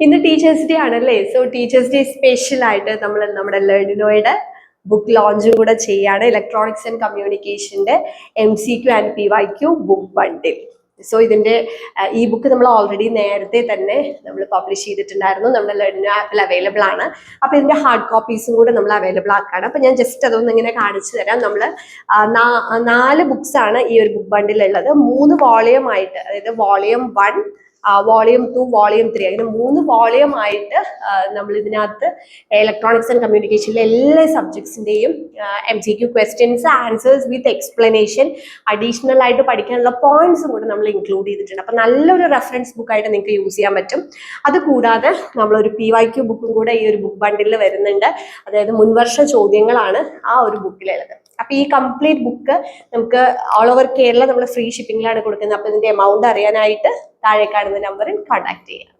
ഇന്ന് teachers day ആണല്ലേ. So teachers day special ആയിട്ട് നമ്മൾ നമ്മുടെ ലെർണിനോയുടെ ബുക്ക് ലോഞ്ചും കൂടെ ചെയ്യാണ്. ഇലക്ട്രോണിക്സ് ആൻഡ് കമ്മ്യൂണിക്കേഷന്റെ MCQ and PYQ book bundle. So ഇതിന്റെ ഈ ബുക്ക് നമ്മൾ ഓൾറെഡി നേരത്തെ തന്നെ നമ്മൾ പബ്ലിഷ് ചെയ്തിട്ടുണ്ടായിരുന്നു. നമ്മുടെ ലെർണിനോ ആപ്പിൽ അവൈലബിൾ ആണ്. അപ്പൊ ഇതിന്റെ ഹാർഡ് കോപ്പീസും കൂടെ നമ്മൾ അവൈലബിൾ ആക്കാണ്. അപ്പൊ ഞാൻ ജസ്റ്റ് അതൊന്നും ഇങ്ങനെ കാണിച്ചു തരാം. നമ്മൾ 4 ബുക്സ് ആണ് ഈ ഒരു ബുക്ക് ബണ്ടിൽ ഉള്ളത്. 3 വോളിയം ആയിട്ട്, അതായത് വോളിയം 1, വോളിയം 2, വോളിയം 3, അങ്ങനെ 3 വോളിയം ആയിട്ട് നമ്മൾ ഇതിനകത്ത് ഇലക്ട്രോണിക്സ് ആൻഡ് കമ്മ്യൂണിക്കേഷനിലെ എല്ലാ സബ്ജക്ട്സിന്റെയും MCQ ക്വസ്റ്റ്യൻസ്, ആൻസേഴ്സ് വിത്ത് എക്സ്പ്ലനേഷൻ, അഡീഷണൽ ആയിട്ട് പഠിക്കാനുള്ള പോയിന്റ്സും കൂടെ നമ്മൾ ഇൻക്ലൂഡ് ചെയ്തിട്ടുണ്ട്. അപ്പൊ നല്ലൊരു റെഫറൻസ് ബുക്കായിട്ട് നിങ്ങൾക്ക് യൂസ് ചെയ്യാൻ പറ്റും. അത് കൂടാതെ നമ്മളൊരു PYQ ബുക്കും കൂടെ ഈ ഒരു ബുക്ക് ബണ്ടിൽ വരുന്നുണ്ട്. അതായത് മുൻവർഷ ചോദ്യങ്ങളാണ് ആ ഒരു ബുക്കിലുള്ളത്. അപ്പൊ ഈ കംപ്ലീറ്റ് ബുക്ക് നമുക്ക് ഓൾ ഓവർ കേരള നമ്മൾ ഫ്രീ ഷിപ്പിംഗിലാണ് കൊടുക്കുന്നത്. അപ്പൊ ഇതിന്റെ എമൗണ്ട് അറിയാനായിട്ട് താഴെ കാണുന്ന നമ്പറിൽ കോൺടാക്ട് ചെയ്യാം.